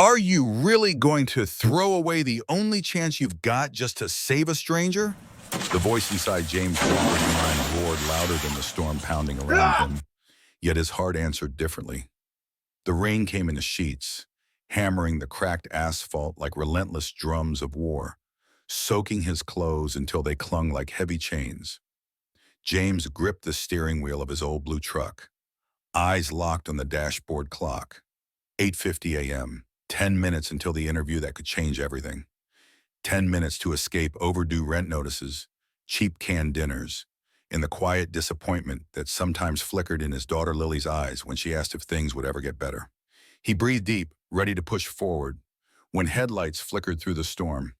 Are you really going to throw away the only chance you've got just to save a stranger? The voice inside James Walker's mind roared louder than the storm pounding around him, yet his heart answered differently. The rain came in sheets, hammering the cracked asphalt like relentless drums of war, soaking his clothes until they clung like heavy chains. James gripped the steering wheel of his old blue truck, eyes locked on the dashboard clock. 8:50 a.m., 10 minutes until the interview that could change everything. 10 minutes to escape overdue rent notices, cheap canned dinners, and the quiet disappointment that sometimes flickered in his daughter Lily's eyes when she asked if things would ever get better. He breathed deep, ready to push forward, when headlights flickered through the storm.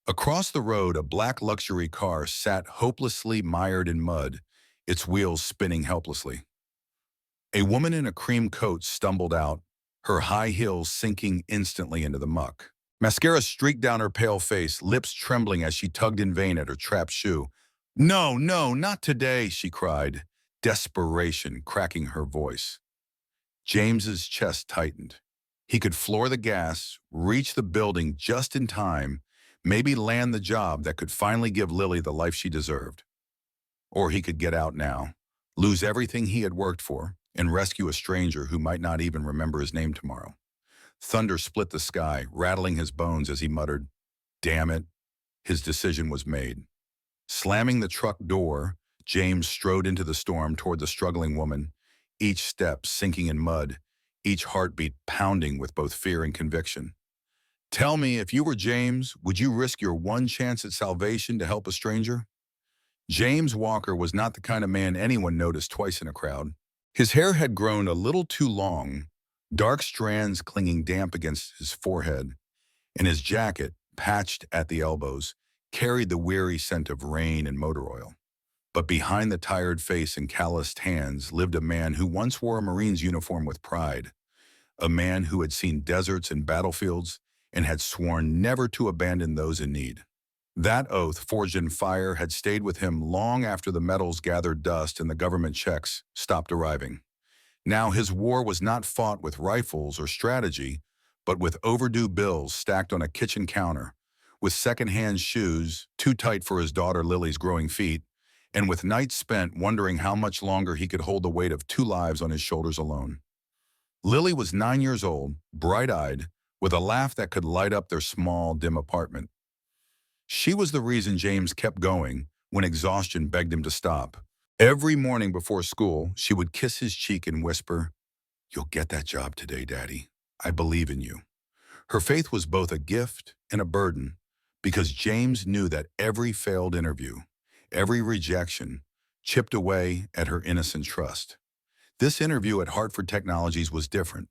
Across the road, a black luxury car sat hopelessly mired in mud, its wheels spinning helplessly. A woman in a cream coat stumbled out, her high heels sinking instantly into the muck. Mascara streaked down her pale face, lips trembling as she tugged in vain at her trapped shoe. "No, no, not today," she cried, desperation cracking her voice. James's chest tightened. He could floor the gas, reach the building just in time, maybe land the job that could finally give Lily the life she deserved. Or he could get out now, lose everything he had worked for, and rescue a stranger who might not even remember his name tomorrow. Thunder split the sky, rattling his bones as he muttered, "Damn it." His decision was made. Slamming the truck door, James strode into the storm toward the struggling woman, each step sinking in mud, each heartbeat pounding with both fear and conviction. "Tell me, if you were James, would you risk your one chance at salvation to help a stranger?" James Walker was not the kind of man anyone noticed twice in a crowd. His hair had grown a little too long, dark strands clinging damp against his forehead, and his jacket, patched at the elbows, carried the weary scent of rain and motor oil. But behind the tired face and calloused hands lived a man who once wore a Marine's uniform with pride, a man who had seen deserts and battlefields and had sworn never to abandon those in need. That oath, forged in fire, had stayed with him long after the medals gathered dust and the government checks stopped arriving. Now his war was not fought with rifles or strategy, but with overdue bills stacked on a kitchen counter, with second-hand shoes too tight for his daughter Lily's growing feet, and with nights spent wondering how much longer he could hold the weight of two lives on his shoulders alone. Lily was 9 years old, bright-eyed, with a laugh that could light up their small, dim apartment. She was the reason James kept going when exhaustion begged him to stop. Every morning before school, she would kiss his cheek and whisper, "You'll get that job today, Daddy. I believe in you." Her faith was both a gift and a burden, because James knew that every failed interview, every rejection, chipped away at her innocent trust. This interview at Hartford Technologies was different.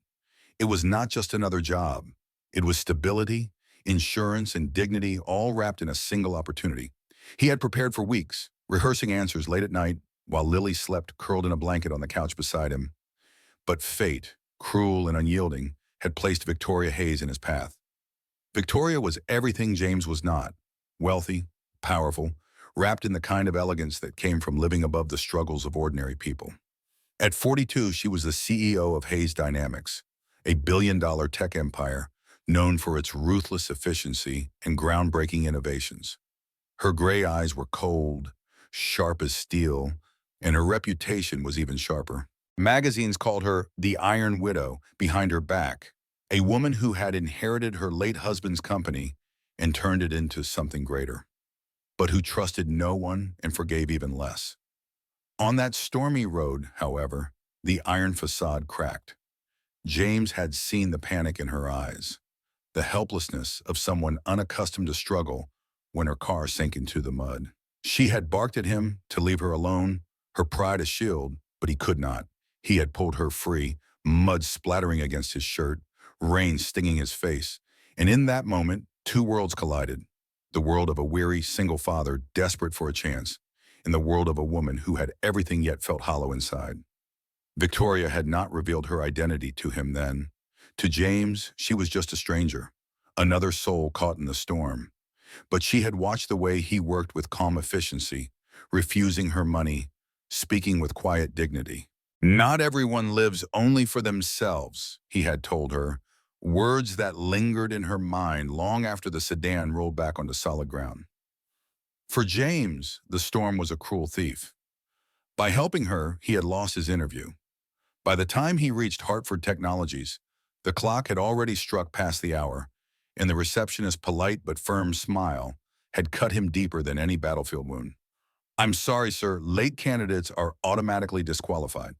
It was not just another job. It was stability, insurance, and dignity all wrapped in a single opportunity. He had prepared for weeks, rehearsing answers late at night while Lily slept curled in a blanket on the couch beside him. But fate, cruel and unyielding, had placed Victoria Hayes in his path. Victoria was everything James was not: wealthy, powerful, wrapped in the kind of elegance that came from living above the struggles of ordinary people. At 42, she was the CEO of Hayes Dynamics, a billion-dollar tech empire known for its ruthless efficiency and groundbreaking innovations. Her gray eyes were cold, sharp as steel, and her reputation was even sharper. Magazines called her the Iron Widow behind her back, a woman who had inherited her late husband's company and turned it into something greater, but who trusted no one and forgave even less. On that stormy road, however, the iron facade cracked. James had seen the panic in her eyes, the helplessness of someone unaccustomed to struggle when her car sank into the mud. She had barked at him to leave her alone, her pride a shield, but he could not. He had pulled her free, mud splattering against his shirt, rain stinging his face. And in that moment, two worlds collided: the world of a weary single father desperate for a chance, and the world of a woman who had everything yet felt hollow inside. Victoria had not revealed her identity to him then. To James, she was just a stranger, another soul caught in the storm. But she had watched the way he worked with calm efficiency, refusing her money, speaking with quiet dignity. "Not everyone lives only for themselves," he had told her, words that lingered in her mind long after the sedan rolled back onto solid ground. For James, the storm was a cruel thief. By helping her, he had lost his interview. By the time he reached Hartford Technologies, the clock had already struck past the hour, and the receptionist's polite but firm smile had cut him deeper than any battlefield wound. "I'm sorry, sir, late candidates are automatically disqualified."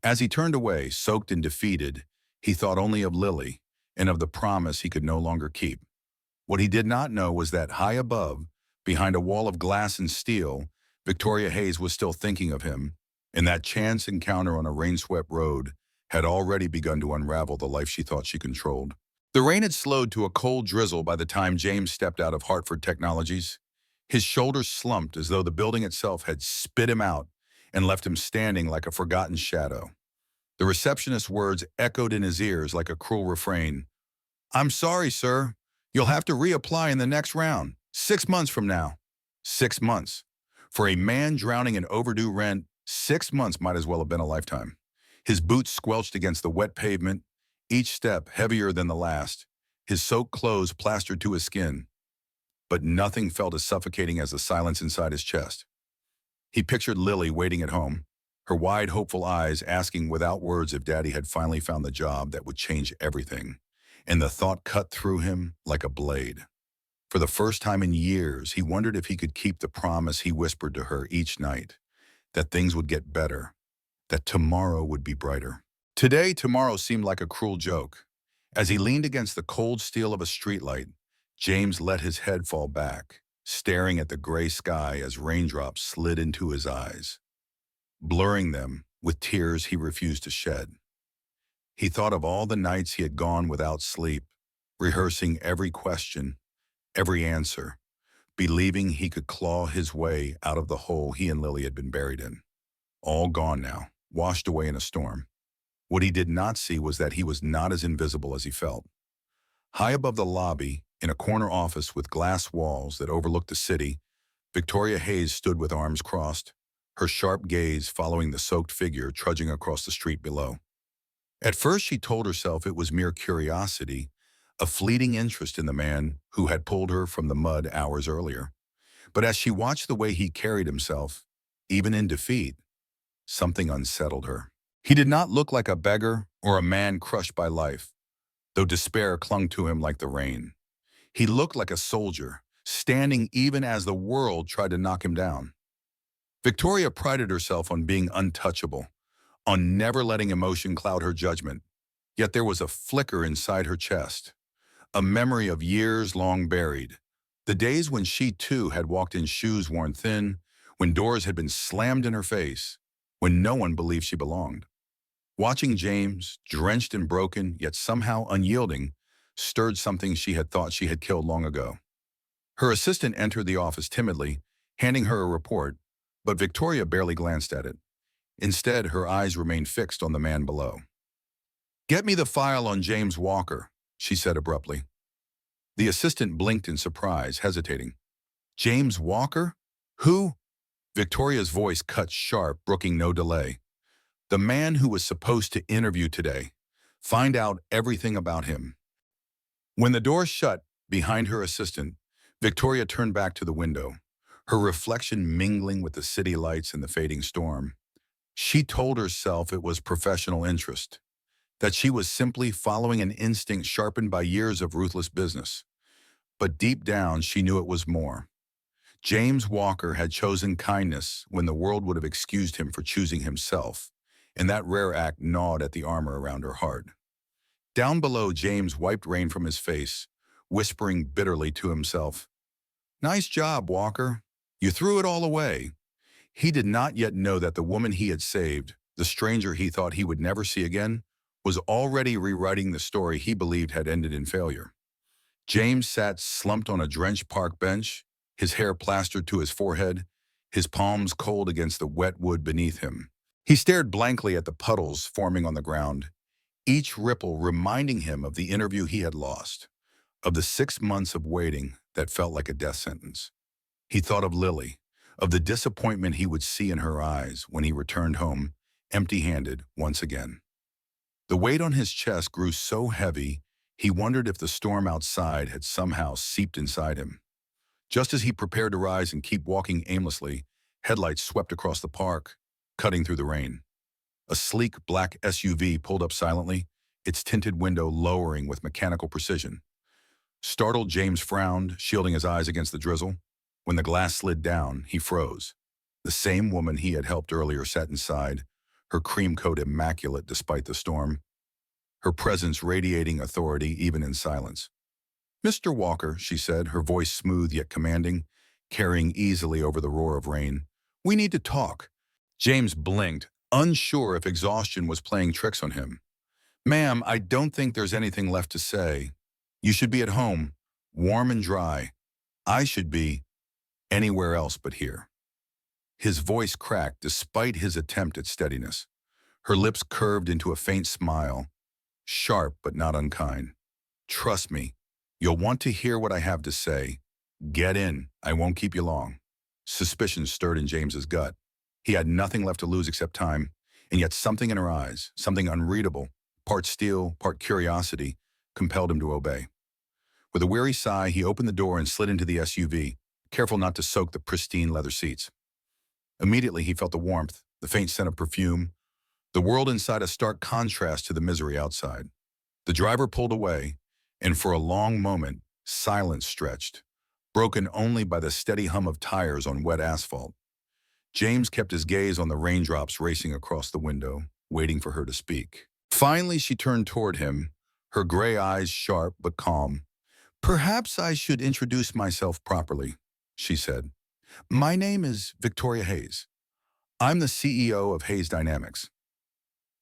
As he turned away, soaked and defeated, he thought only of Lily and of the promise he could no longer keep. What he did not know was that high above, behind a wall of glass and steel, Victoria Hayes was still thinking of him, and that chance encounter on a rain-swept road had already begun to unravel the life she thought she controlled. The rain had slowed to a cold drizzle by the time James stepped out of Hartford Technologies. His shoulders slumped as though the building itself had spit him out and left him standing like a forgotten shadow. The receptionist's words echoed in his ears like a cruel refrain. "I'm sorry, sir. You'll have to reapply in the next round. 6 months from now." 6 months. For a man drowning in overdue rent, 6 months might as well have been a lifetime. His boots squelched against the wet pavement, each step heavier than the last, his soaked clothes plastered to his skin. But nothing felt as suffocating as the silence inside his chest. He pictured Lily waiting at home, her wide, hopeful eyes asking without words if Daddy had finally found the job that would change everything. And the thought cut through him like a blade. For the first time in years, he wondered if he could keep the promise he whispered to her each night, that things would get better, that tomorrow would be brighter. Today, tomorrow seemed like a cruel joke. As he leaned against the cold steel of a streetlight, James let his head fall back, staring at the gray sky as raindrops slid into his eyes, blurring them with tears he refused to shed. He thought of all the nights he had gone without sleep, rehearsing every question, every answer, believing he could claw his way out of the hole he and Lily had been buried in. All gone now, washed away in a storm. What he did not see was that he was not as invisible as he felt. High above the lobby, in a corner office with glass walls that overlooked the city, Victoria Hayes stood with arms crossed, her sharp gaze following the soaked figure trudging across the street below. At first she told herself it was mere curiosity, a fleeting interest in the man who had pulled her from the mud hours earlier. But as she watched the way he carried himself, even in defeat, something unsettled her. He did not look like a beggar or a man crushed by life, though despair clung to him like the rain. He looked like a soldier, standing even as the world tried to knock him down. Victoria prided herself on being untouchable, on never letting emotion cloud her judgment. Yet there was a flicker inside her chest, a memory of years long buried. The days when she too had walked in shoes worn thin, when doors had been slammed in her face, when no one believed she belonged. Watching James, drenched and broken, yet somehow unyielding, stirred something she had thought she had killed long ago. Her assistant entered the office timidly, handing her a report, but Victoria barely glanced at it. Instead, her eyes remained fixed on the man below. "Get me the file on James Walker," she said abruptly. The assistant blinked in surprise, hesitating. "James Walker? Who?" Victoria's voice cut sharp, brooking no delay. "The man who was supposed to interview today. Find out everything about him." When the door shut behind her assistant, Victoria turned back to the window, her reflection mingling with the city lights and the fading storm. She told herself it was professional interest, that she was simply following an instinct sharpened by years of ruthless business. But deep down, she knew it was more. James Walker had chosen kindness when the world would have excused him for choosing himself, and that rare act gnawed at the armor around her heart. Down below, James wiped rain from his face, whispering bitterly to himself, "Nice job, Walker. You threw it all away." He did not yet know that the woman he had saved, the stranger he thought he would never see again, was already rewriting the story he believed had ended in failure. James sat slumped on a drenched park bench, his hair plastered to his forehead, his palms cold against the wet wood beneath him. He stared blankly at the puddles forming on the ground, each ripple reminding him of the interview he had lost, of the 6 months of waiting that felt like a death sentence. He thought of Lily, of the disappointment he would see in her eyes when he returned home, empty-handed once again. The weight on his chest grew so heavy, He wondered if the storm outside had somehow seeped inside him. Just as he prepared to rise and keep walking aimlessly, headlights swept across the park, cutting through the rain. A sleek black SUV pulled up silently, its tinted window lowering with mechanical precision. Startled, James frowned, shielding his eyes against the drizzle. When the glass slid down, he froze. The same woman he had helped earlier sat inside, her cream coat immaculate despite the storm, her presence radiating authority even in silence. "Mr. Walker," she said, her voice smooth yet commanding, carrying easily over the roar of rain. "We need to talk." James blinked, unsure if exhaustion was playing tricks on him. "Ma'am, I don't think there's anything left to say. You should be at home, warm and dry. I should be anywhere else but here." His voice cracked despite his attempt at steadiness. Her lips curved into a faint smile, sharp but not unkind. "Trust me, you'll want to hear what I have to say. Get in, I won't keep you long." Suspicion stirred in James's gut. He had nothing left to lose except time, and yet something in her eyes, something unreadable, part steel, part curiosity, compelled him to obey. With a weary sigh, he opened the door and slid into the SUV, careful not to soak the pristine leather seats. Immediately, he felt the warmth, the faint scent of perfume, the world inside a stark contrast to the misery outside. The driver pulled away, and for a long moment, silence stretched, broken only by the steady hum of tires on wet asphalt. James kept his gaze on the raindrops racing across the window, waiting for her to speak. Finally, she turned toward him, her gray eyes sharp but calm. "Perhaps I should introduce myself properly," she said. "My name is Victoria Hayes. I'm the CEO of Hayes Dynamics."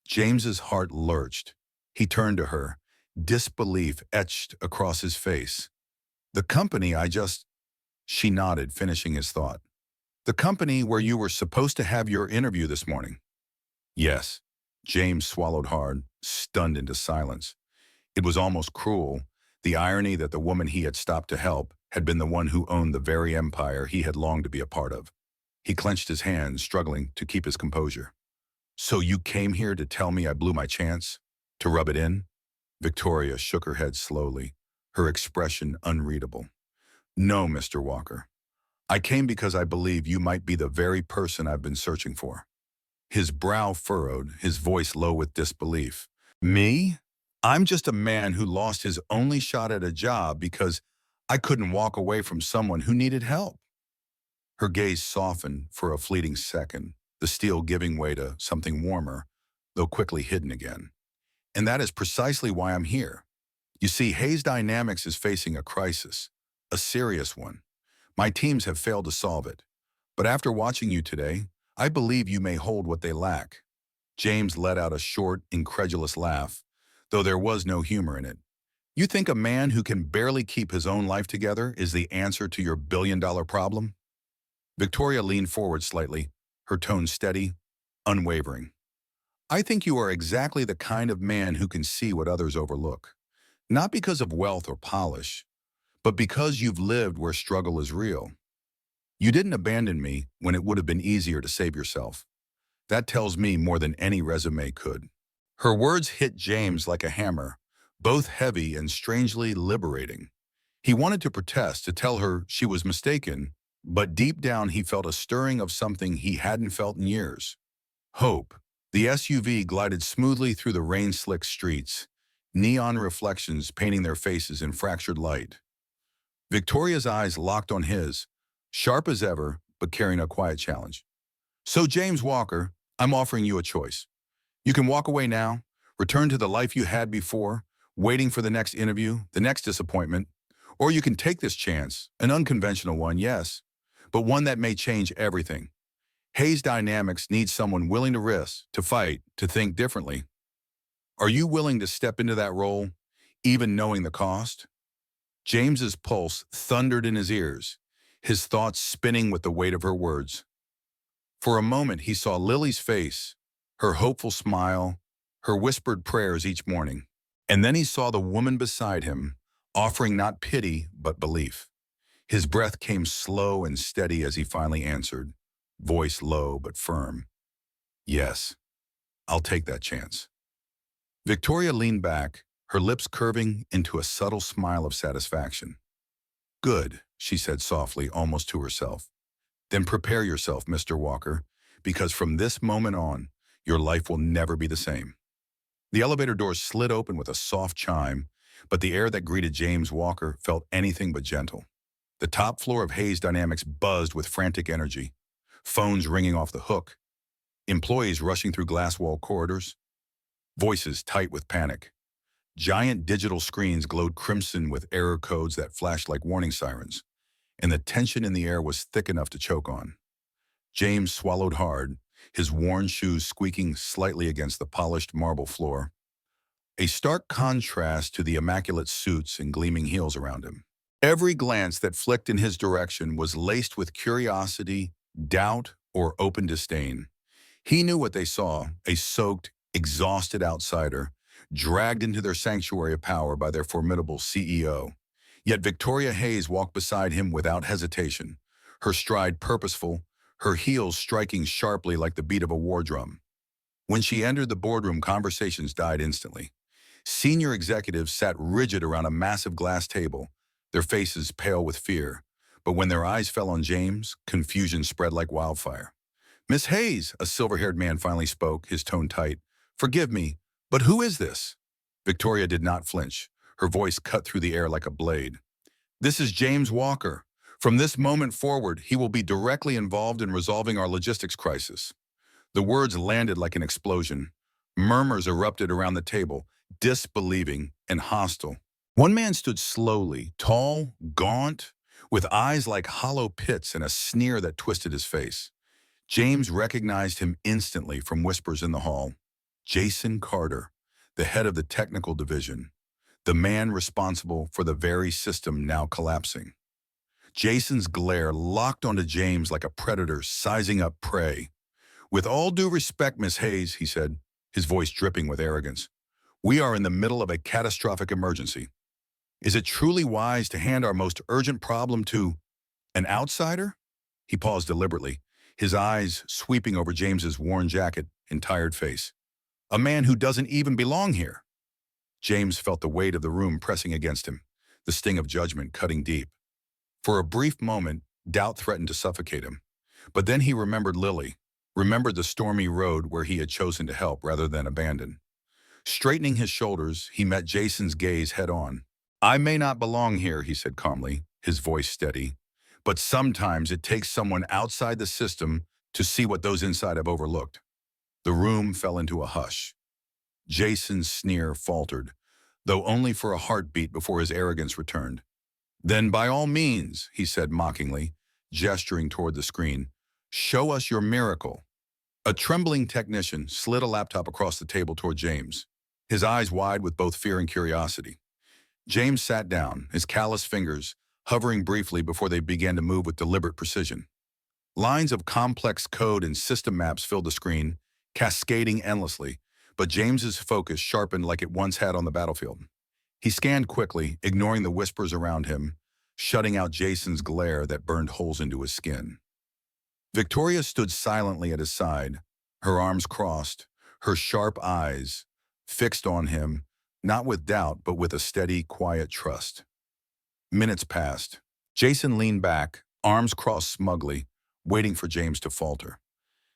James's heart lurched. He turned to her, disbelief etched across his face. "The company I just—" She nodded, finishing his thought. "The company where you were supposed to have your interview this morning." "Yes." James swallowed hard, stunned into silence. It was almost cruel, the irony that the woman he had stopped to help had been the one who owned the very empire he had longed to be a part of. He clenched his hands, struggling to keep his composure. "So you came here to tell me I blew my chance? To rub it in?" Victoria shook her head slowly, her expression unreadable. "No, Mr. Walker. I came because I believe you might be the very person I've been searching for." His brow furrowed, his voice low with disbelief. "Me? I'm just a man who lost his only shot at a job because I couldn't walk away from someone who needed help." Her gaze softened for a fleeting second, the steel giving way to something warmer, though quickly hidden again. "And that is precisely why I'm here. You see, Hayes Dynamics is facing a crisis, a serious one. My teams have failed to solve it. But after watching you today, I believe you may hold what they lack." James let out a short, incredulous laugh, though there was no humor in it. "You think a man who can barely keep his own life together is the answer to your billion-dollar problem?" Victoria leaned forward slightly, her tone steady, unwavering. "I think you are exactly the kind of man who can see what others overlook. Not because of wealth or polish, but because you've lived where struggle is real. You didn't abandon me when it would have been easier to save yourself. That tells me more than any resume could." Her words hit James like a hammer, both heavy and strangely liberating. He wanted to protest, to tell her she was mistaken, but deep down he felt a stirring of something he hadn't felt in years. Hope. The SUV glided smoothly through the rain-slicked streets, neon reflections painting their faces in fractured light. Victoria's eyes locked on his, sharp as ever, but carrying a quiet challenge. "So, James Walker, I'm offering you a choice. You can walk away now, return to the life you had before, waiting for the next interview, the next disappointment, or you can take this chance, an unconventional one, yes, but one that may change everything. Hayes Dynamics needs someone willing to risk, to fight, to think differently. Are you willing to step into that role, even knowing the cost?" James's pulse thundered in his ears, his thoughts spinning with the weight of her words. For a moment, he saw Lily's face, her hopeful smile, her whispered prayers each morning. And then he saw the woman beside him, offering not pity, but belief. His breath came slow and steady as he finally answered, voice low but firm. "Yes, I'll take that chance." Victoria leaned back, her lips curving into a subtle smile of satisfaction. "Good," she said softly, almost to herself. "Then prepare yourself, Mr. Walker, because from this moment on, your life will never be the same." The elevator doors slid open with a soft chime, but the air that greeted James Walker felt anything but gentle. The top floor of Hayes Dynamics buzzed with frantic energy, phones ringing off the hook, employees rushing through glass-wall corridors, voices tight with panic. Giant digital screens glowed crimson with error codes that flashed like warning sirens, and the tension in the air was thick enough to choke on. James swallowed hard, his worn shoes squeaking slightly against the polished marble floor, a stark contrast to the immaculate suits and gleaming heels around him. Every glance that flicked in his direction was laced with curiosity, doubt, or open disdain. He knew what they saw, a soaked, exhausted outsider, dragged into their sanctuary of power by their formidable CEO. Yet Victoria Hayes walked beside him without hesitation, her stride purposeful, her heels striking sharply like the beat of a war drum. When she entered the boardroom, conversations died instantly. Senior executives sat rigid around a massive glass table, their faces pale with fear. But when their eyes fell on James, confusion spread like wildfire. "Miss Hayes," a silver-haired man finally spoke, his tone tight. "Forgive me, but who is this?" Victoria did not flinch. Her voice cut through the air like a blade. "This is James Walker. From this moment forward, he will be directly involved in resolving our logistics crisis." The words landed like an explosion. Murmurs erupted around the table, disbelieving and hostile. One man stood slowly, tall, gaunt, with eyes like hollow pits and a sneer that twisted his face. James recognized him instantly from whispers in the hall. Jason Carter, the head of the technical division, the man responsible for the very system now collapsing. Jason's glare locked onto James like a predator sizing up prey. "With all due respect, Miss Hayes," he said, his voice dripping with arrogance, "we are in the middle of a catastrophic emergency. Is it truly wise to hand our most urgent problem to an outsider?" He paused deliberately, his eyes sweeping over James's worn jacket and tired face. "A man who doesn't even belong here." James felt the weight of the room pressing against him, the sting of judgment cutting deep. For a brief moment, doubt threatened to suffocate him. But then he remembered Lily, remembered the stormy road where he had chosen to help rather than abandon. Straightening his shoulders, he met Jason's gaze head-on. "I may not belong here," he said calmly, his voice steady, "but sometimes it takes someone outside the system to see what those inside have overlooked." The room fell into a hush. Jason's sneer faltered, though only for a heartbeat before his arrogance returned. "Then by all means," he said mockingly, gesturing toward the screen, "show us your miracle." A trembling technician slid a laptop across the table toward James, his eyes wide with both fear and curiosity. James sat down, his callous fingers hovering briefly before they began to move with deliberate precision. Lines of complex code and system maps filled the screen, cascading endlessly, but James's focus sharpened like it once had on the battlefield. He scanned quickly, ignoring the whispers around him, shutting out Jason's glare that burned holes into his skin. Victoria stood silently at his side, her arms crossed, her sharp eyes fixed on him, not with doubt, but with a steady, quiet trust. Minutes passed. Jason leaned back, arms crossed smugly, waiting for James to falter.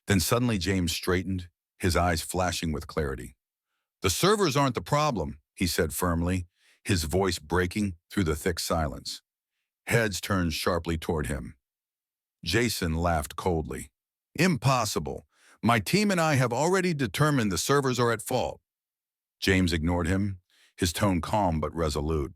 Then suddenly James straightened, his eyes flashing with clarity. "The servers aren't the problem," he said firmly, his voice breaking through the thick silence. Heads turned sharply toward him. Jason laughed coldly. "Impossible. My team and I have already determined the servers are at fault." James ignored him, his tone calm but resolute.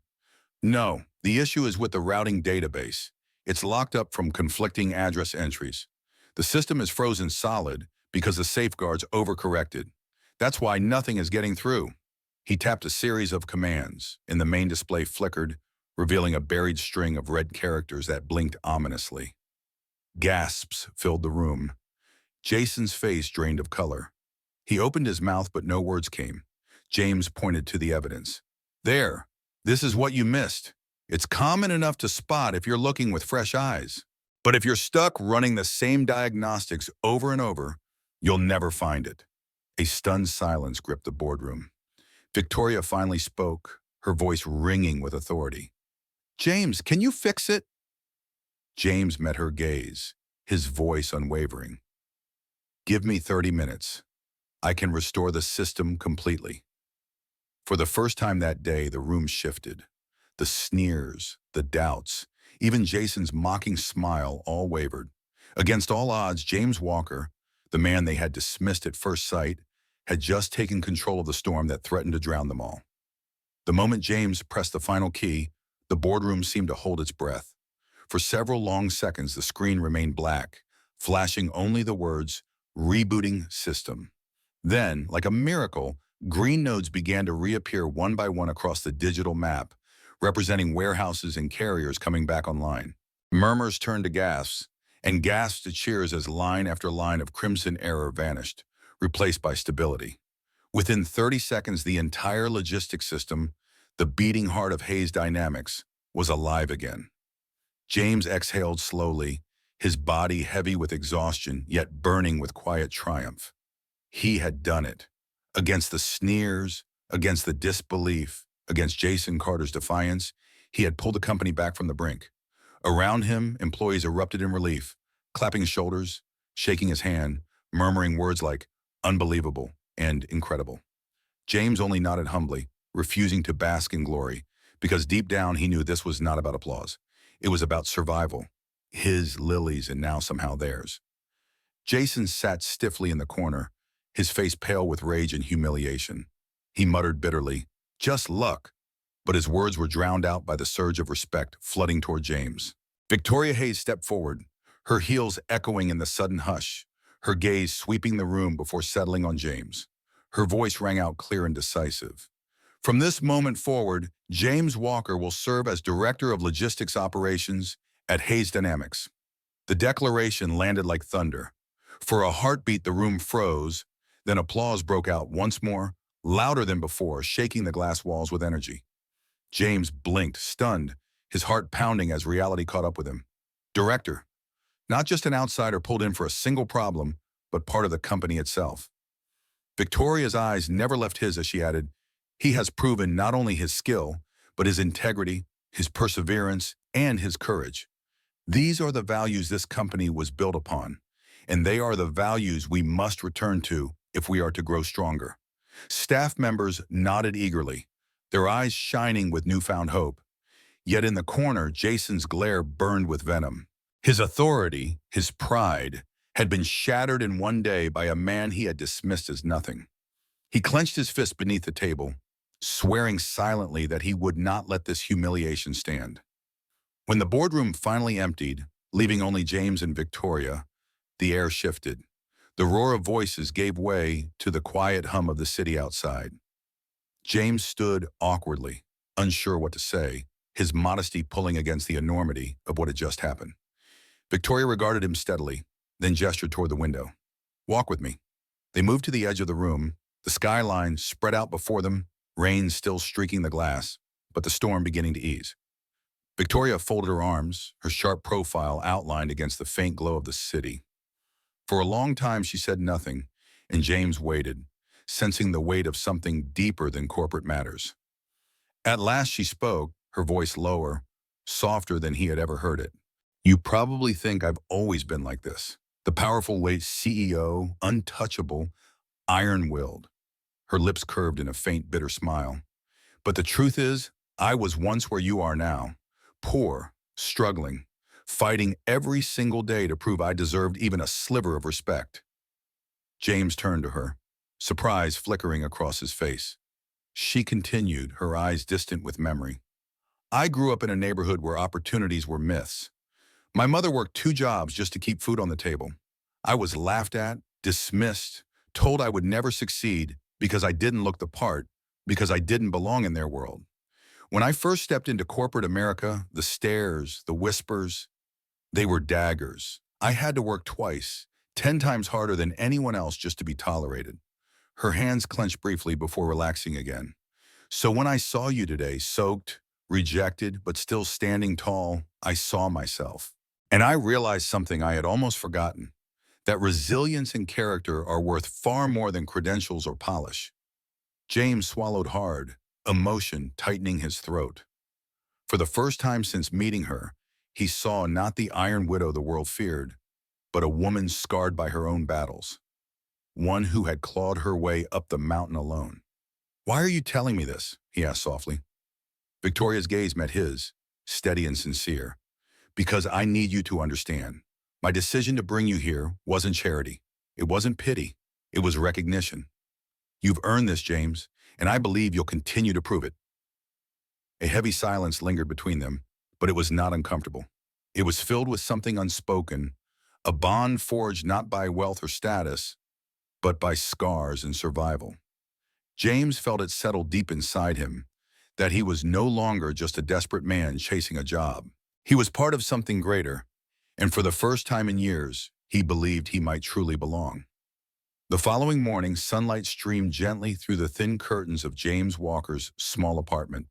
"No, the issue is with the routing database. It's locked up from conflicting address entries. The system is frozen solid because the safeguards overcorrected. That's why nothing is getting through." He tapped a series of commands, and the main display flickered, revealing a buried string of red characters that blinked ominously. Gasps filled the room. Jason's face drained of color. He opened his mouth, but no words came. James pointed to the evidence. "There, this is what you missed. It's common enough to spot if you're looking with fresh eyes. But if you're stuck running the same diagnostics over and over, you'll never find it." A stunned silence gripped the boardroom. Victoria finally spoke, her voice ringing with authority. James, can you fix it? James met her gaze, his voice unwavering. Give me 30 minutes. I can restore the system completely. For the first time that day, the room shifted. The sneers, the doubts, even Jason's mocking smile all wavered. Against all odds, James Walker, the man they had dismissed at first sight, had just taken control of the storm that threatened to drown them all. The moment James pressed the final key, the boardroom seemed to hold its breath. For several long seconds, the screen remained black, flashing only the words, "Rebooting System." Then, like a miracle, green nodes began to reappear one by one across the digital map, representing warehouses and carriers coming back online. Murmurs turned to gasps, and gasps to cheers as line after line of crimson error vanished, replaced by stability. Within 30 seconds, the entire logistics system, the beating heart of Hayes Dynamics, was alive again. James exhaled slowly, his body heavy with exhaustion, yet burning with quiet triumph. He had done it. Against the sneers, against the disbelief, against Jason Carter's defiance, he had pulled the company back from the brink. Around him, employees erupted in relief, clapping shoulders, shaking his hand, murmuring words like unbelievable and incredible. James only nodded humbly, refusing to bask in glory, because deep down he knew this was not about applause. It was about survival, his, Lily's, and now somehow theirs. Jason sat stiffly in the corner, his face pale with rage and humiliation. He muttered bitterly, "Just luck," but his words were drowned out by the surge of respect flooding toward James. Victoria Hayes stepped forward, her heels echoing in the sudden hush, her gaze sweeping the room before settling on James. Her voice rang out clear and decisive. From this moment forward, James Walker will serve as Director of Logistics Operations at Hayes Dynamics. The declaration landed like thunder. For a heartbeat, the room froze, then applause broke out once more, louder than before, shaking the glass walls with energy. James blinked, stunned, his heart pounding as reality caught up with him. Director, not just an outsider pulled in for a single problem, but part of the company itself. Victoria's eyes never left his as she added, he has proven not only his skill, but his integrity, his perseverance, and his courage. These are the values this company was built upon, and they are the values we must return to if we are to grow stronger. Staff members nodded eagerly, their eyes shining with newfound hope. Yet in the corner, Jason's glare burned with venom. His authority, his pride, had been shattered in one day by a man he had dismissed as nothing. He clenched his fist beneath the table, swearing silently that he would not let this humiliation stand. When the boardroom finally emptied, leaving only James and Victoria, the air shifted. The roar of voices gave way to the quiet hum of the city outside. James stood awkwardly, unsure what to say, his modesty pulling against the enormity of what had just happened. Victoria regarded him steadily, then gestured toward the window. Walk with me. They moved to the edge of the room, the skyline spread out before them, rain still streaking the glass, but the storm beginning to ease. Victoria folded her arms, her sharp profile outlined against the faint glow of the city. For a long time she said nothing, and James waited, sensing the weight of something deeper than corporate matters. At last she spoke, her voice lower, softer than he had ever heard it. You probably think I've always been like this. The powerful weight CEO, untouchable, iron-willed. Her lips curved in a faint, bitter smile. But the truth is, I was once where you are now. Poor, struggling, fighting every single day to prove I deserved even a sliver of respect. James turned to her, surprise flickering across his face. She continued, her eyes distant with memory. I grew up in a neighborhood where opportunities were myths. My mother worked 2 jobs just to keep food on the table. I was laughed at, dismissed, told I would never succeed because I didn't look the part, because I didn't belong in their world. When I first stepped into corporate America, the stares, the whispers, they were daggers. I had to work twice, 10 times harder than anyone else just to be tolerated. Her hands clenched briefly before relaxing again. So when I saw you today, soaked, rejected, but still standing tall, I saw myself. And I realized something I had almost forgotten, that resilience and character are worth far more than credentials or polish. James swallowed hard, emotion tightening his throat. For the first time since meeting her, he saw not the Iron Widow the world feared, but a woman scarred by her own battles, one who had clawed her way up the mountain alone. "Why are you telling me this?" he asked softly. Victoria's gaze met his, steady and sincere. "Because I need you to understand. My decision to bring you here wasn't charity. It wasn't pity. It was recognition. You've earned this, James, and I believe you'll continue to prove it." A heavy silence lingered between them, but it was not uncomfortable. It was filled with something unspoken, a bond forged not by wealth or status, but by scars and survival. James felt it settle deep inside him, that he was no longer just a desperate man chasing a job. He was part of something greater, and for the first time in years, he believed he might truly belong. The following morning, sunlight streamed gently through the thin curtains of James Walker's small apartment,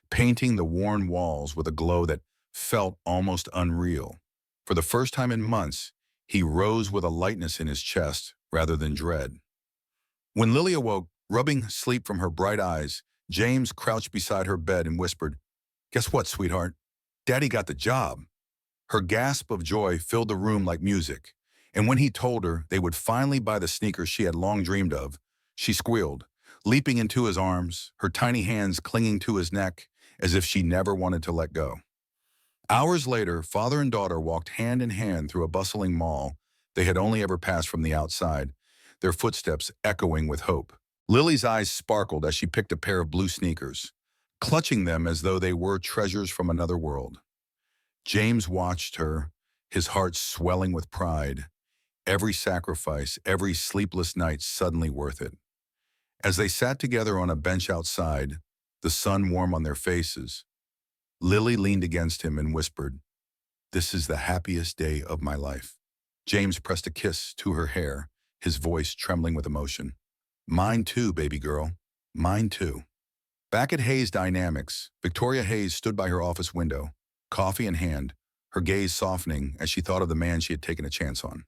painting the worn walls with a glow that felt almost unreal. For the first time in months, he rose with a lightness in his chest rather than dread. When Lily awoke, rubbing sleep from her bright eyes, James crouched beside her bed and whispered, "Guess what, sweetheart? Daddy got the job." Her gasp of joy filled the room like music, and when he told her they would finally buy the sneakers she had long dreamed of, she squealed, leaping into his arms, her tiny hands clinging to his neck as if she never wanted to let go. Hours later, father and daughter walked hand in hand through a bustling mall they had only ever passed from the outside, their footsteps echoing with hope. Lily's eyes sparkled as she picked a pair of blue sneakers, clutching them as though they were treasures from another world. James watched her, his heart swelling with pride, every sacrifice, every sleepless night suddenly worth it. As they sat together on a bench outside, the sun warm on their faces, Lily leaned against him and whispered, "This is the happiest day of my life." James pressed a kiss to her hair, his voice trembling with emotion. "Mine too, baby girl. Mine too." Back at Hayes Dynamics, Victoria Hayes stood by her office window, coffee in hand, her gaze softening as she thought of the man she had taken a chance on.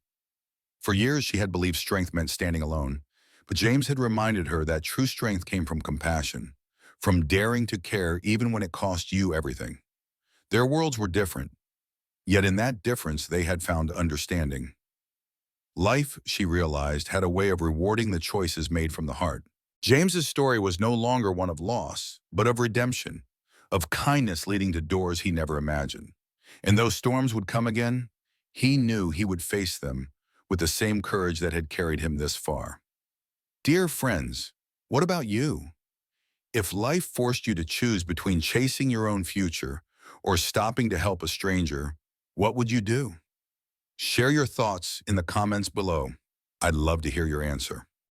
For years, she had believed strength meant standing alone, but James had reminded her that true strength came from compassion, from daring to care even when it cost you everything. Their worlds were different, yet in that difference they had found understanding. Life, she realized, had a way of rewarding the choices made from the heart. James's story was no longer one of loss, but of redemption, of kindness leading to doors he never imagined. And though storms would come again, he knew he would face them with the same courage that had carried him this far. Dear friends, what about you? If life forced you to choose between chasing your own future or stopping to help a stranger, what would you do? Share your thoughts in the comments below. I'd love to hear your answer.